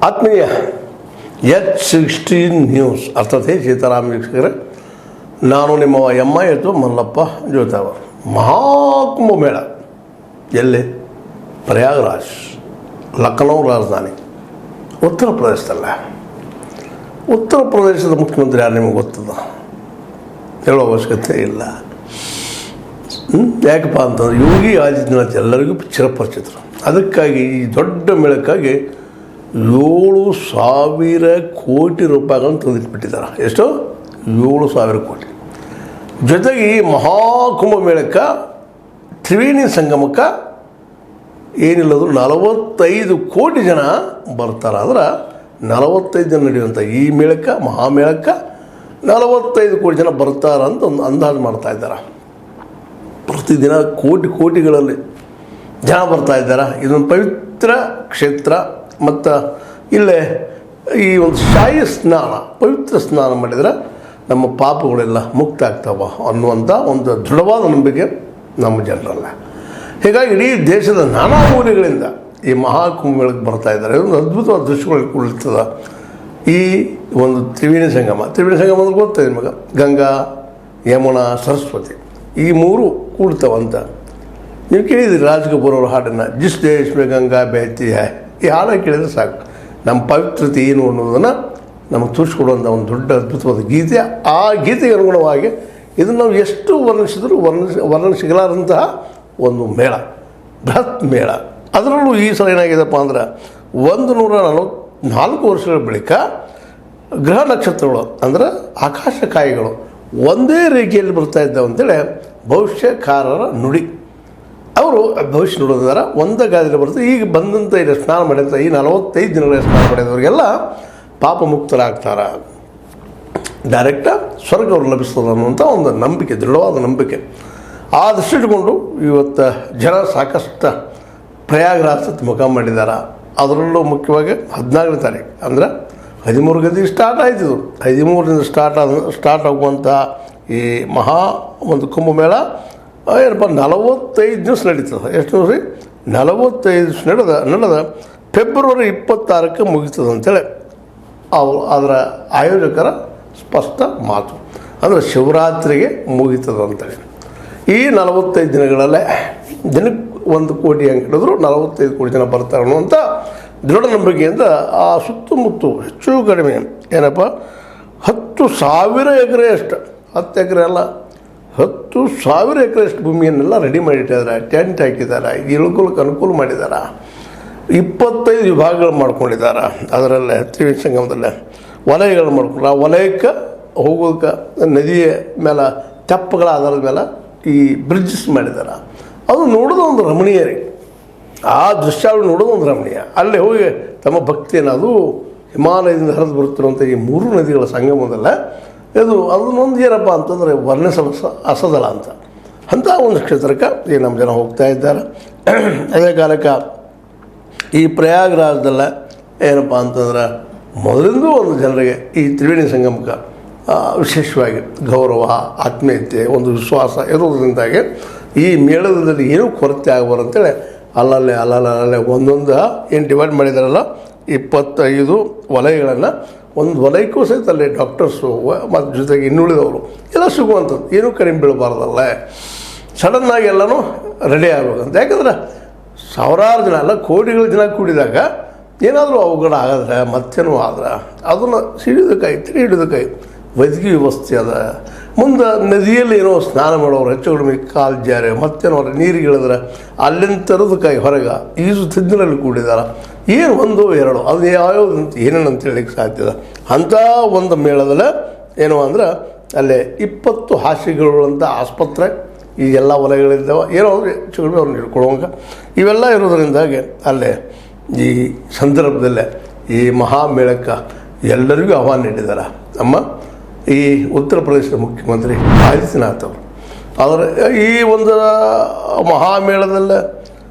ಆತ್ಮೀಯ H16 news ಅರ್ಥಾತ್ ಸೀತಾರಾಮ್ ವೀಕ್ಷಕರೇ, ನಾನು ನಿಮ್ಮ ಎಮ್ಮ ಎತ್ತು ಮಲ್ಲಪ್ಪ ಜೋತಾವರ್. ಮಹಾಕುಂಭಮೇಳ ಎಲ್ಲಿ? ಪ್ರಯಾಗರಾಜ್, ಲಖನೌ ರಾಜಧಾನಿ, ಉತ್ತರ ಪ್ರದೇಶದಲ್ಲ. ಉತ್ತರ ಪ್ರದೇಶದ ಮುಖ್ಯಮಂತ್ರಿ ಯಾರು ನಿಮಗೆ ಗೊತ್ತದ? ಹೇಳೋ ಅವಶ್ಯಕತೆ ಇಲ್ಲ. ಯಾಕಪ್ಪ ಅಂತಂದ್ರೆ ಯೋಗಿ ಆದಿತ್ಯನಾಥ್ ಎಲ್ಲರಿಗೂ ಚಿರಪರಿಚಿತರು. ಅದಕ್ಕಾಗಿ ಈ ದೊಡ್ಡ ಮೇಳಕ್ಕಾಗಿ 7,000 ಕೋಟಿ ರೂಪಾಯಿಗಳನ್ನು ತಂದಿಟ್ಬಿಟ್ಟಿದ್ದಾರೆ. ಎಷ್ಟು? 7,000 ಕೋಟಿ. ಜೊತೆಗೆ ಈ ಮಹಾಕುಂಭಮೇಳಕ್ಕೆ ತ್ರಿವೇಣಿ ಸಂಗಮಕ್ಕೆ ಏನಿಲ್ಲದ್ರು 45 ಕೋಟಿ ಜನ ಬರ್ತಾರೆ. ಅಂದ್ರೆ 45 ಜನ ನಡೆಯುವಂಥ ಈ ಮೇಳಕ್ಕೆ, ಮಹಾಮೇಳಕ್ಕೆ 45 ಕೋಟಿ ಜನ ಬರ್ತಾರೆ ಅಂತ ಒಂದು ಅಂದಾಜು ಮಾಡ್ತಾ ಇದ್ದಾರೆ. ಪ್ರತಿದಿನ ಕೋಟಿಗಳಲ್ಲಿ ಜನ ಬರ್ತಾ ಇದ್ದಾರೆ. ಇದೊಂದು ಪವಿತ್ರ ಕ್ಷೇತ್ರ. ಮತ್ತು ಇಲ್ಲೇ ಈ ಒಂದು ಶಾಹಿ ಸ್ನಾನ, ಪವಿತ್ರ ಸ್ನಾನ ಮಾಡಿದರೆ ನಮ್ಮ ಪಾಪಗಳೆಲ್ಲ ಮುಕ್ತ ಆಗ್ತಾವ ಅನ್ನುವಂಥ ಒಂದು ದೃಢವಾದ ನಂಬಿಕೆ ನಮ್ಮ ಜನರಲ್ಲ. ಹೀಗಾಗಿ ಇಡೀ ದೇಶದ ನಾನಾ ಮೂಲೆಗಳಿಂದ ಈ ಮಹಾಕುಂಭಮೇಳಕ್ಕೆ ಬರ್ತಾ ಇದ್ದಾರೆ. ಒಂದು ಅದ್ಭುತವಾದ ದೃಶ್ಯಗಳು ಕುಳಿತದ ಈ ಒಂದು ತ್ರಿವೇಣಿ ಸಂಗಮ ಅಂದ್ರೆ ಗೊತ್ತಿದೆ ನಿಮಗೆ. ಗಂಗಾ, ಯಮುನಾ, ಸರಸ್ವತಿ ಈ ಮೂರು ಕೂಡ್ತಾವಂತ. ನೀವು ಕೇಳಿದಿರಿ ರಾಜ್ ಕಪೂರ್ ಅವ್ರ ಹಾಡನ್ನು, ಜಿಸ್ ದೇಶ್ ಮೇ ಗಂಗಾ ಬೆಹತಿ ಹೈ. ಈ ಹಾಡನ್ನು ಕೇಳಿದರೆ ಸಾಕು, ನಮ್ಮ ಪವಿತ್ರತೆ ಏನು ಅನ್ನೋದನ್ನು ನಮಗೆ ತೋರಿಸ್ಕೊಡುವಂಥ ಒಂದು ದೊಡ್ಡ ಅದ್ಭುತವಾದ ಗೀತೆ. ಆ ಗೀತೆಗೆ ಅನುಗುಣವಾಗಿ ಇದನ್ನು ನಾವು ಎಷ್ಟು ವರ್ಣಿಸಿದರೂ ವರ್ಣಿಸಿಗಲಾರಂತಹ ಒಂದು ಮೇಳ, ಬೃಹತ್ ಮೇಳ. ಅದರಲ್ಲೂ ಈ ಸಲ ಏನಾಗಿದೆಪ್ಪ ಅಂದ್ರೆ 144 ವರ್ಷಗಳ ಬಳಿಕ ಗ್ರಹ ನಕ್ಷತ್ರಗಳು ಅಂದರೆ ಆಕಾಶಕಾಯಿಗಳು ಒಂದೇ ರೇಖೆಯಲ್ಲಿ ಬರ್ತಾ ಇದ್ದಾವೆ ಅಂತೇಳಿ ಭವಿಷ್ಯಕಾರರ ನುಡಿ. ಅವರು ಭವಿಷ್ಯ ನುಡಿದಾರ ಒಂದೇ ಗಾದಿಯಲ್ಲಿ ಬರ್ತದೆ. ಈಗ ಬಂದಂಥ ಇಲ್ಲಿ ಸ್ನಾನ ಮಾಡಿದಂಥ ಈ 45 ದಿನಗಳ ಸ್ನಾನ ಮಾಡಿದವರಿಗೆಲ್ಲ ಪಾಪ ಮುಕ್ತರಾಗ್ತಾರೆ, ಡೈರೆಕ್ಟ ಸ್ವರ್ಗ ಅವರು ಲಭಿಸ್ತದೆ ಅನ್ನುವಂಥ ಒಂದು ನಂಬಿಕೆ, ದೃಢವಾದ ನಂಬಿಕೆ. ಆ ದೃಷ್ಟಿ ಇಟ್ಕೊಂಡು ಇವತ್ತು ಜನ ಸಾಕಷ್ಟು ಪ್ರಯಾಗರಾಜ್ ಮುಖ ಮಾಡಿದ್ದಾರೆ. ಅದರಲ್ಲೂ ಮುಖ್ಯವಾಗಿ 14ನೇ ತಾರೀಕು ಅಂದರೆ 13 ಗದಿ ಸ್ಟಾರ್ಟ್ ಆಯ್ತಿದ್ದು. 13ರಿಂದ ಸ್ಟಾರ್ಟ್ ಆಗುವಂಥ ಈ ಮಹಾ ಒಂದು ಕುಂಭಮೇಳ ಏನಪ್ಪ 45 ದಿವಸ ನಡೀತದೆ. ಎಷ್ಟು ದಿವಸ? 45 ದಿವಸ ನಡೆದ ಫೆಬ್ರವರಿ 26ಕ್ಕೆ ಮುಗಿತದೆ ಅಂತೇಳಿ ಅದರ ಆಯೋಜಕರ ಸ್ಪಷ್ಟ ಮಾತು. ಅಂದರೆ ಶಿವರಾತ್ರಿಗೆ ಮುಗಿತದೆ ಅಂತೇಳಿ. ಈ 45 ದಿನಗಳಲ್ಲೇ ದಿನಕ್ಕೆ 1 ಕೋಟಿ ಹಂಗೆ ಹಿಡಿದ್ರು 45 ಕೋಟಿ ಜನ ಬರ್ತಾರೆ ಅನ್ನುವಂಥ ದೃಢ ನಂಬಿಕೆಯಿಂದ ಆ ಸುತ್ತಮುತ್ತ ಹೆಚ್ಚು ಕಡಿಮೆ ಏನಪ್ಪ 10,000 ಎಕರೆ ಅಷ್ಟು, 10 ಎಕರೆ ಅಲ್ಲ 10,000 ಎಕರೆಯಷ್ಟು ಭೂಮಿಯನ್ನೆಲ್ಲ ರೆಡಿ ಮಾಡಿಟ್ಟಿದ್ದಾರೆ. ಟೆಂಟ್ ಹಾಕಿದ್ದಾರೆ, ಇಳ್ಕೊಳ್ಳೋಕೆ ಅನುಕೂಲ ಮಾಡಿದ್ದಾರೆ. 25 ವಿಭಾಗಗಳು ಮಾಡ್ಕೊಂಡಿದ್ದಾರೆ. ಅದರಲ್ಲೇ ತ್ರಿವೇಣಿ ಸಂಗಮದಲ್ಲೇ ವಲಯಗಳು ಮಾಡ್ಕೊಂಡು ಆ ವಲಯಕ್ಕೆ ಹೋಗೋದಕ್ಕೆ ನದಿಯ ಮೇಲೆ ತೆಪ್ಪಗಳ ಆಧಾರದ ಮೇಲೆ ಈ ಬ್ರಿಡ್ಜಸ್ ಮಾಡಿದ್ದಾರೆ. ಅದು ನೋಡೋದು ಒಂದು ರಮಣೀಯ ರೀ. ಆ ದೃಶ್ಯಗಳು ನೋಡೋದು ಒಂದು ರಮಣೀಯ. ಅಲ್ಲಿ ಹೋಗಿ ತಮ್ಮ ಭಕ್ತಿಯನ್ನು, ಅದು ಹಿಮಾಲಯದಿಂದ ಹರಿದು ಬರುತ್ತಿರುವಂಥ ಈ 3 ನದಿಗಳ ಸಂಗಮದಲ್ಲ ಅದನ್ನೊಂದು ಏನಪ್ಪ ಅಂತಂದರೆ ವರ್ಣಿಸಲು ಅಸದಲ್ಲ ಅಂಥ ಒಂದು ಕ್ಷೇತ್ರಕ್ಕೆ ಈ ನಮ್ಮ ಜನ ಹೋಗ್ತಾ ಇದ್ದಾರೆ. ಅದೇ ಕಾಲಕ್ಕೆ ಈ ಪ್ರಯಾಗರಾಜದಲ್ಲ ಏನಪ್ಪ ಅಂತಂದ್ರೆ ಮೊದಲಿಂದೂ ಒಂದು ಜನರಿಗೆ ಈ ತ್ರಿವೇಣಿ ಸಂಗಮಕ್ಕೆ ವಿಶೇಷವಾಗಿ ಗೌರವ, ಆತ್ಮೀಯತೆ, ಒಂದು ವಿಶ್ವಾಸ ಇರೋದ್ರಿಂದಾಗಿ ಈ ಮೇಳದಲ್ಲಿ ಏನೂ ಕೊರತೆ ಆಗಬಾರ್ದು ಅಂತೇಳಿ ಅಲ್ಲಲ್ಲೇ ಒಂದೊಂದು ಏನು ಡಿವೈಡ್ ಮಾಡಿದಾರಲ್ಲ 25 ವಲಯಗಳನ್ನು, ಒಂದು ವಲಯಕ್ಕೂ ಸಹಿತ ಅಲ್ಲಿ ಡಾಕ್ಟರ್ಸು ಮತ್ತು ಜೊತೆಗೆ ಇನ್ನುಳಿದವರು ಎಲ್ಲ ಸಿಗುವಂಥದ್ದು, ಏನೂ ಕಡಿಮೆ ಬೀಳಬಾರ್ದಲ್ಲ. ಸಡನ್ನಾಗಿ ಎಲ್ಲನೂ ರೆಡಿ ಆಗಬೇಕಂತ. ಯಾಕಂದ್ರೆ ಸಾವಿರಾರು ಜನ ಅಲ್ಲ ಕೋಟಿಗಳ ಜನ ಕೂಡಿದಾಗ ಏನಾದರೂ ಅವಘಡ ಆಗಿದ್ರೆ ಮತ್ತೇನೂ ಆದ್ರೆ ಅದನ್ನು ಹಿಡಿಯೋದಕ್ಕಾಗಿ ವೈದ್ಯಕೀಯ ವ್ಯವಸ್ಥೆ ಅದ. ಮುಂದೆ ನದಿಯಲ್ಲಿ ಏನೋ ಸ್ನಾನ ಮಾಡೋರು ಹೆಚ್ಚು ಕಡಿಮೆ ಕಾಲು ಜಾರಿ ಮತ್ತೇನೋ ನೀರಿಗೆ ಇಳಿದ್ರೆ ಅಲ್ಲಿಂದ ತರೋದಕ್ಕಾಗಿ ಹೊರಗೆ ಈಜು ತಜ್ಞರಲ್ಲಿ ಕೂಡಿದ್ದಾರೆ. ಏನು 1 2 ಅದು ಯಾವ್ಯಾವುದಂತ ಏನೇನು ಅಂತ ಹೇಳಲಿಕ್ಕೆ ಸಾಧ್ಯ ಇದೆ. ಅಂಥ ಒಂದು ಮೇಳದಲ್ಲಿ ಏನು ಅಂದ್ರೆ ಅಲ್ಲೇ 20 ಹಾಸಿಗೆಗಳುಂಥ ಆಸ್ಪತ್ರೆ, ಈ ಎಲ್ಲ ವಲಯಗಳಿದ್ದಾವೆ. ಏನೋ ಅಂದರೆ ಹೆಚ್ಚು ಕಡಿಮೆ ಅವ್ರನ್ನ ಹಿಡ್ಕೊಳ್ಳುವಂಗೆ ಇವೆಲ್ಲ ಇರೋದರಿಂದಾಗಿ ಅಲ್ಲೇ ಈ ಸಂದರ್ಭದಲ್ಲೇ ಈ ಮಹಾಮೇಳಕ್ಕೆ ಎಲ್ಲರಿಗೂ ಆಹ್ವಾನ ನೀಡಿದ್ದಾರೆ ನಮ್ಮ ಈ ಉತ್ತರ ಪ್ರದೇಶದ ಮುಖ್ಯಮಂತ್ರಿ ಆದಿತ್ಯನಾಥ್ ಅವರು. ಆದರೆ ಈ ಒಂದು ಮಹಾಮೇಳದಲ್ಲೇ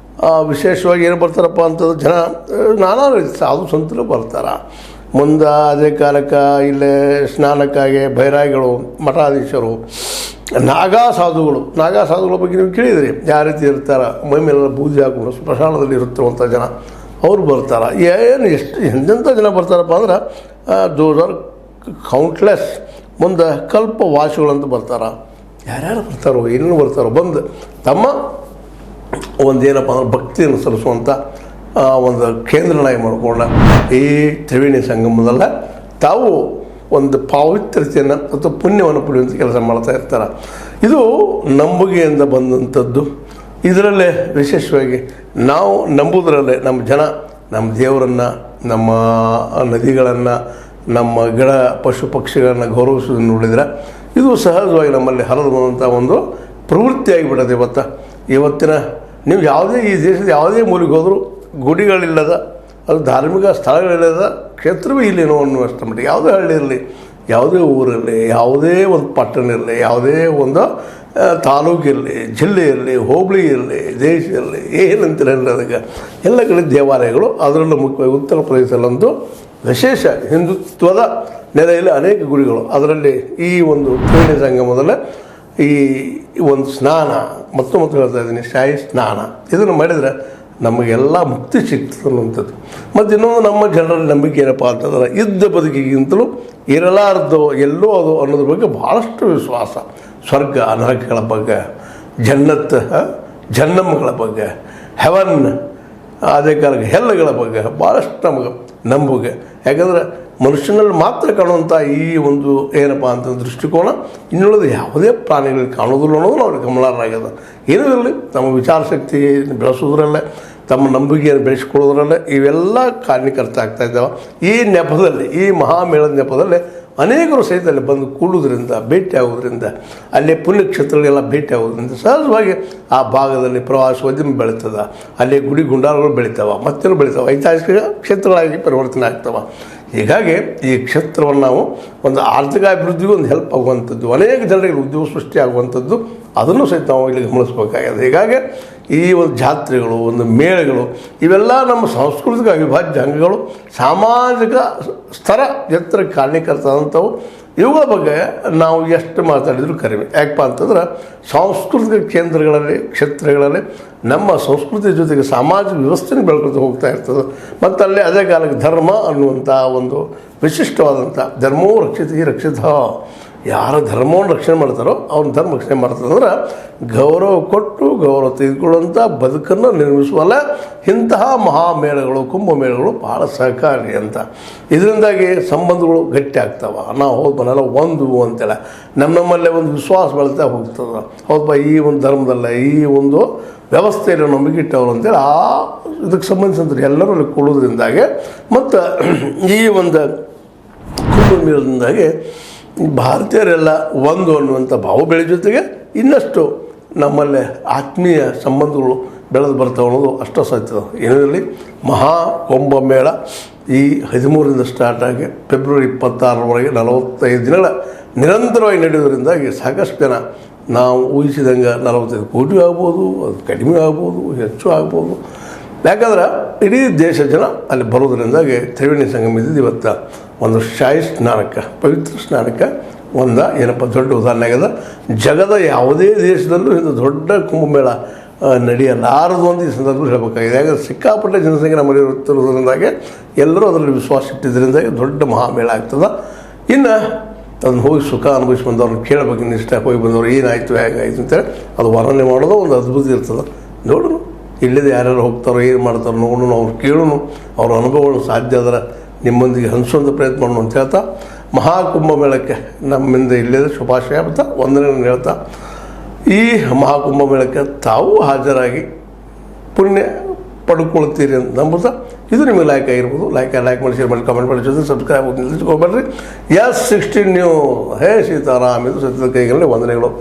ವಿಶೇಷವಾಗಿ ಏನು ಬರ್ತಾರಪ್ಪ ಅಂತಂದ್ರೆ ಜನ ನಾನಾ ರೀತಿ ಸಾಧು ಸಂತರು ಬರ್ತಾರೆ. ಮುಂದೆ ಅದೇ ಕಾಲಕ್ಕೆ ಇಲ್ಲೇ ಸ್ನಾನಕ್ಕಾಗಿ ಬೈರಾಗಿಗಳು, ಮಠಾಧೀಶರು, ನಾಗಾ ಸಾಧುಗಳ ಬಗ್ಗೆ ನೀವು ಕೇಳಿದಿರಿ ಯಾವ ರೀತಿ ಇರ್ತಾರೆ. ಮೈ ಮೇಲೆಲ್ಲ ಬೂದಿ ಹಾಕೊಂಡು ಸ್ಮಶಾನದಲ್ಲಿ ಇರುತ್ತಿರುವಂಥ ಜನ ಅವ್ರು ಬರ್ತಾರೆ. ಏನು ಎಷ್ಟು ಎಂತೆಂಥ ಜನ ಬರ್ತಾರಪ್ಪ ಅಂದ್ರೆ ದೋಸ್ ಆರ್ ಕೌಂಟ್ಲೆಸ್. ಮುಂದೆ ಕಲ್ಪವಾಸಿಗಳಂತ ಬರ್ತಾರೆ. ಯಾರ್ಯಾರು ಬರ್ತಾರೋ ಏನೇನು ಬರ್ತಾರೋ ಬಂದು ತಮ್ಮ ಒಂದೇನಪ್ಪ ಅಂದ್ರೆ ಭಕ್ತಿಯನ್ನು ಸಲ್ಲಿಸುವಂಥ ಒಂದು ಕೇಂದ್ರನಾಗಿ ಮಾಡಿಕೊಂಡ ಈ ತ್ರಿವೇಣಿ ಸಂಗಮದಲ್ಲ ತಾವು ಒಂದು ಪಾವಿತ್ರ್ಯತೆಯನ್ನು ಮತ್ತು ಪುಣ್ಯವನ್ನು ಪಡೆಯುವಂಥ ಕೆಲಸ ಮಾಡ್ತಾ ಇರ್ತಾರೆ. ಇದು ನಂಬುಗೆಯಿಂದ ಬಂದಂಥದ್ದು. ಇದರಲ್ಲೇ ವಿಶೇಷವಾಗಿ ನಾವು ನಂಬುವುದರಲ್ಲೇ ನಮ್ಮ ಜನ ನಮ್ಮ ದೇವರನ್ನು, ನಮ್ಮ ನದಿಗಳನ್ನು, ನಮ್ಮ ಗಿಡ ಪಶು ಪಕ್ಷಿಗಳನ್ನು ಗೌರವಿಸೋದನ್ನು ನೋಡಿದರೆ ಇದು ಸಹಜವಾಗಿ ನಮ್ಮಲ್ಲಿ ಹರಿದು ಬಂದಂಥ ಒಂದು ಪ್ರವೃತ್ತಿಯಾಗಿಬಿಡೋದು. ಇವತ್ತಿನ ನೀವು ಯಾವುದೇ ಈ ದೇಶದ ಯಾವುದೇ ಮೂಲೆಗೆ ಹೋದರೂ ಗುಡಿಗಳಿಲ್ಲದ, ಅದು ಧಾರ್ಮಿಕ ಸ್ಥಳಗಳಿಲ್ಲದ ಕ್ಷೇತ್ರವೇ ಇಲ್ಲೇನೋ ಅನ್ನುವಷ್ಟು ಮಟ್ಟಿಗೆ ಯಾವುದೇ ಹಳ್ಳಿ ಇರಲಿ, ಯಾವುದೇ ಊರಿರಲಿ, ಯಾವುದೇ ಒಂದು ಪಟ್ಟಣ ಇರಲಿ, ಯಾವುದೇ ಒಂದು ತಾಲೂಕಿರಲಿ, ಜಿಲ್ಲೆ ಇರಲಿ, ಹೋಬಳಿ ಇರಲಿ, ದೇಶ ಇರಲಿ, ಏನಂತಿರಲಿ ಅದಕ್ಕೆ ಎಲ್ಲ ಕಡೆ ದೇವಾಲಯಗಳು. ಅದರಲ್ಲೂ ಮುಖ್ಯವಾಗಿ ಉತ್ತರ ಪ್ರದೇಶದಲ್ಲಂತೂ ವಿಶೇಷ ಹಿಂದುತ್ವದ ನೆಲೆಯಲ್ಲಿ ಅನೇಕ ಗುಡಿಗಳು. ಅದರಲ್ಲಿ ಈ ಒಂದು ತ್ರಿವೇಣಿ ಸಂಗಮದಲ್ಲೇ ಈ ಒಂದು ಸ್ನಾನ ಮತ್ತು ಹೇಳ್ತಾ ಇದ್ದೀನಿ, ಶಾಹಿ ಸ್ನಾನ ಇದನ್ನು ಮಾಡಿದರೆ ನಮಗೆಲ್ಲ ಮುಕ್ತಿ ಸಿಗ್ತದೆ ಅನ್ನುವಂಥದ್ದು. ಮತ್ತು ಇನ್ನೊಂದು ನಮ್ಮ ಜನರಲ್ಲಿ ನಂಬಿಕೆ ಏನಪ್ಪ ಅಂತಂದ್ರೆ ಇದ್ದ ಬದುಕಿಗಿಂತಲೂ ಇರಲಾರ್ದು ಎಲ್ಲೋ ಅದು ಅನ್ನೋದ್ರ ಬಗ್ಗೆ ಭಾಳಷ್ಟು ವಿಶ್ವಾಸ. ಸ್ವರ್ಗ ನರಕಗಳ ಬಗ್ಗೆ, ಜನ್ನತ್ ಜನ್ನಮ್ಗಳ ಬಗ್ಗೆ, ಹೆವನ್ ಅದೇ ಕಾಲಕ್ಕೆ ಹೆಲ್ಲಗಳ ಬಗ್ಗೆ ಭಾಳಷ್ಟು ನಮಗೆ ನಂಬುಗೆ. ಯಾಕಂದರೆ ಮನುಷ್ಯನಲ್ಲಿ ಮಾತ್ರ ಕಾಣುವಂಥ ಈ ಒಂದು ಏನಪ್ಪ ಅಂತ ದೃಷ್ಟಿಕೋನ ಇನ್ನುಳಿದ ಯಾವುದೇ ಪ್ರಾಣಿಗಳಿಗೆ ಕಾಣೋದಿಲ್ಲ ಅನ್ನೋದು ಅವ್ರಿಗೆ ಗಮನಾರ್ಹವಾಗ್ಯದ. ಏನೂ ಇರಲಿ, ನಮ್ಮ ವಿಚಾರ ಶಕ್ತಿ ಬೆಳೆಸೋದ್ರಲ್ಲೇ, ತಮ್ಮ ನಂಬಿಕೆಯನ್ನು ಬೆಳೆಸ್ಕೊಳ್ಳೋದ್ರಲ್ಲೇ ಇವೆಲ್ಲ ಕಾರಣೀಕರ್ತ ಆಗ್ತಾ ಇದ್ದಾವೆ. ಈ ನೆಪದಲ್ಲಿ, ಈ ಮಹಾಮೇಳದ ನೆಪದಲ್ಲಿ ಅನೇಕರು ಸಹಿತ ಅಲ್ಲಿ ಬಂದು ಕೂಡುವುದರಿಂದ, ಭೇಟಿ ಆಗೋದ್ರಿಂದ, ಅಲ್ಲಿ ಪುಣ್ಯಕ್ಷೇತ್ರಗಳಿಗೆಲ್ಲ ಭೇಟಿ ಆಗೋದ್ರಿಂದ ಸಹಜವಾಗಿ ಆ ಭಾಗದಲ್ಲಿ ಪ್ರವಾಸೋದ್ಯಮ ಬೆಳೀತದೆ. ಅಲ್ಲಿ ಗುಡಿ ಗುಂಡಾರಗಳು ಬೆಳೀತಾವೆ, ಮತ್ತೇನು ಬೆಳೀತಾವೆ, ಐತಿಹಾಸಿಕ ಕ್ಷೇತ್ರಗಳಾಗಿ ಪರಿವರ್ತನೆ ಆಗ್ತವೆ. ಹೀಗಾಗಿ ಈ ಕ್ಷೇತ್ರವನ್ನು ನಾವು ಒಂದು ಆರ್ಥಿಕ ಅಭಿವೃದ್ಧಿಗೂ ಒಂದು ಹೆಲ್ಪ್ ಆಗುವಂಥದ್ದು, ಅನೇಕ ಜನರಿಗೆ ಉದ್ಯೋಗ ಸೃಷ್ಟಿ ಆಗುವಂಥದ್ದು, ಅದನ್ನು ಸಹಿತ ನಾವು ಇಲ್ಲಿ ಗಮನಿಸಬೇಕಾಗಿದೆ. ಹೀಗಾಗಿ ಈ ಒಂದು ಜಾತ್ರೆಗಳು, ಒಂದು ಮೇಳಗಳು ಇವೆಲ್ಲ ನಮ್ಮ ಸಾಂಸ್ಕೃತಿಕ ಅವಿಭಾಜ್ಯ ಅಂಗಗಳು, ಸಾಮಾಜಿಕ ಸ್ತರ ಎತ್ತರಕ್ಕೆ ಕಾರಣೀಕರ್ತದಂಥವು. ಇವುಗಳ ಬಗ್ಗೆ ನಾವು ಎಷ್ಟು ಮಾತಾಡಿದರೂ ಕಡಿಮೆ. ಯಾಕಪ್ಪ ಅಂತಂದ್ರೆ ಸಾಂಸ್ಕೃತಿಕ ಕೇಂದ್ರಗಳಲ್ಲಿ, ಕ್ಷೇತ್ರಗಳಲ್ಲಿ ನಮ್ಮ ಸಂಸ್ಕೃತಿ ಜೊತೆಗೆ ಸಾಮಾಜಿಕ ವ್ಯವಸ್ಥೆನ ಬೆಳ್ಕೊತ ಹೋಗ್ತಾ ಇರ್ತದೆ. ಮತ್ತು ಅಲ್ಲಿ ಅದೇ ಕಾಲಕ್ಕೆ ಧರ್ಮ ಅನ್ನುವಂಥ ಒಂದು ವಿಶಿಷ್ಟವಾದಂಥ ಧರ್ಮೋ ರಕ್ಷಿತ ರಕ್ಷಿತ, ಯಾರ ಧರ್ಮವನ್ನು ರಕ್ಷಣೆ ಮಾಡ್ತಾರೋ ಅವ್ನ ಧರ್ಮ ರಕ್ಷಣೆ ಮಾಡ್ತದಂದ್ರೆ ಗೌರವ ಕೊಟ್ಟು ಗೌರವ ತೆಗೆದುಕೊಳ್ಳುವಂಥ ಬದುಕನ್ನು ನಿರ್ಮಿಸುವಲ್ಲ ಇಂತಹ ಮಹಾಮೇಳಗಳು, ಕುಂಭಮೇಳಗಳು ಭಾಳ ಸಹಕಾರಿ ಅಂತ. ಇದರಿಂದಾಗಿ ಸಂಬಂಧಗಳು ಗಟ್ಟಿ ಆಗ್ತಾವೆ. ನಾವು ಹೌದು ಮನೆಲ್ಲ ಒಂದು ಅಂತೇಳಿ ನಮ್ಮಲ್ಲೇ ಒಂದು ವಿಶ್ವಾಸ ಬೆಳೀತಾ ಹೋಗ್ತದೆ. ಹೌದಪ್ಪ, ಈ ಒಂದು ಧರ್ಮದಲ್ಲ, ಈ ಒಂದು ವ್ಯವಸ್ಥೆಯಲ್ಲಿ ನಂಬಿಕೆ ಇಟ್ಟವರು ಅಂತೇಳಿ ಇದಕ್ಕೆ ಸಂಬಂಧಿಸಿದಂತೆ ಎಲ್ಲರೂ ಅಲ್ಲಿ ಕೊಡೋದ್ರಿಂದಾಗೆ ಮತ್ತು ಈ ಒಂದು ಕುಂಭಮೇಳದಿಂದಾಗಿ ಭಾರತೀಯರೆಲ್ಲ ಒಂದು ಅನ್ನುವಂಥ ಭಾವ ಬೆಳೆ ಜೊತೆಗೆ ಇನ್ನಷ್ಟು ನಮ್ಮಲ್ಲೇ ಆತ್ಮೀಯ ಸಂಬಂಧಗಳು ಬೆಳೆದು ಬರ್ತಾವೆ ಅನ್ನೋದು ಅಷ್ಟು ಸತ್ಯ. ಏನಿರಲಿ, ಮಹಾ ಕುಂಭಮೇಳ ಈ 13ರಿಂದ ಸ್ಟಾರ್ಟ್ ಆಗಿ ಫೆಬ್ರವರಿ 26ರವರೆಗೆ 45 ದಿನಗಳ ನಿರಂತರವಾಗಿ ನಡೆಯೋದ್ರಿಂದಾಗಿ ಸಾಕಷ್ಟು ಜನ, ನಾವು ಊಹಿಸಿದಂಗೆ 45 ಕೋಟಿ ಆಗ್ಬೋದು, ಅದು ಕಡಿಮೆ ಆಗ್ಬೋದು, ಹೆಚ್ಚು ಆಗ್ಬೋದು. ಯಾಕಂದ್ರೆ ಇಡೀ ದೇಶ ಜನ ಅಲ್ಲಿ ಬರೋದ್ರಿಂದಾಗಿ ತ್ರಿವೇಣಿ ಸಂಗಮದಿಂದ ಇವತ್ತು ಒಂದು ಶಾಹಿ ಸ್ನಾನಕ್ಕೆ, ಪವಿತ್ರ ಸ್ನಾನಕ್ಕೆ ಒಂದು ಏನಪ್ಪ ದೊಡ್ಡ ಉದಾಹರಣೆ ಆಗ್ಯದ. ಜಗದ ಯಾವುದೇ ದೇಶದಲ್ಲೂ ಇದು ದೊಡ್ಡ ಕುಂಭಮೇಳ ನಡೆಯಲಾರದು ಅಂತ ಈ ಸಂದರ್ಭದಲ್ಲಿ ಹೇಳಬೇಕಾಗಿದೆ. ಯಾಕಂದರೆ ಸಿಕ್ಕಾಪಟ್ಟೆ ಜನಸಂಖ್ಯೆ ನಮ್ಮಲ್ಲಿ ಇರುತ್ತಿರೋದ್ರಿಂದಾಗಿ ಎಲ್ಲರೂ ಅದರಲ್ಲಿ ವಿಶ್ವಾಸ ಇಟ್ಟಿದ್ದರಿಂದಾಗಿ ದೊಡ್ಡ ಮಹಾಮೇಳ ಆಗ್ತದೆ. ಇನ್ನು ಅದನ್ನು ಹೋಗಿ ಸುಖ ಅನುಭವಿಸಿ ಬಂದವ್ರನ್ನ ಕೇಳಬೇಕು, ಇನ್ನಿಷ್ಟ ಹೋಗಿ ಬಂದವರು ಏನಾಯಿತು ಹೇಗಾಯಿತು ಅಂತೇಳಿ ಅದು ವರ್ಣನೆ ಮಾಡೋದು ಒಂದು ಅದ್ಭುತ ಇರ್ತದೆ. ನೋಡೋಣ ಇಲ್ಲದೆ ಯಾರ್ಯಾರು ಹೋಗ್ತಾರೋ, ಏನು ಮಾಡ್ತಾರೋ ನೋಡೋಣ, ಅವ್ರು ಕೇಳೋಣ, ಅವ್ರ ಅನುಭವಗಳು ಸಾಧ್ಯ ಅದರ ನಿಮ್ಮೊಂದಿಗೆ ಹಂಚುವಂಥ ಪ್ರಯತ್ನ ಮಾಡೋಣ ಅಂತ ಹೇಳ್ತಾ, ಮಹಾಕುಂಭಮೇಳಕ್ಕೆ ನಮ್ಮಿಂದ ಇಲ್ಲದೆ ಶುಭಾಶಯ ಮತ್ತು ವಂದನೆಗಳನ್ನು ಹೇಳ್ತಾ, ಈ ಮಹಾಕುಂಭಮೇಳಕ್ಕೆ ತಾವು ಹಾಜರಾಗಿ ಪುಣ್ಯ ಪಡ್ಕೊಳ್ತೀರಿ ಅಂತ ನಂಬುತ್ತಾ, ಇದು ನಿಮಗೆ ಲೈಕ್ ಆಗಿರ್ಬೋದು. ಲೈಕ್ ಮಾಡಿ, ಶೇರ್ ಮಾಡಿ, ಕಮೆಂಟ್ ಮಾಡಿ, ಜೊತೆ ಸಬ್ಸ್ಕ್ರೈಬ್ ನಿಲ್ಲಿಸ್ಕೊಬೇಡ್ರಿ. S16 news. ಹೇ ಸೀತಾರಾಮ್, ಇದು ಸತ್ಯದ ಕೈಗಳಲ್ಲಿ ವಂದನೆಗಳು.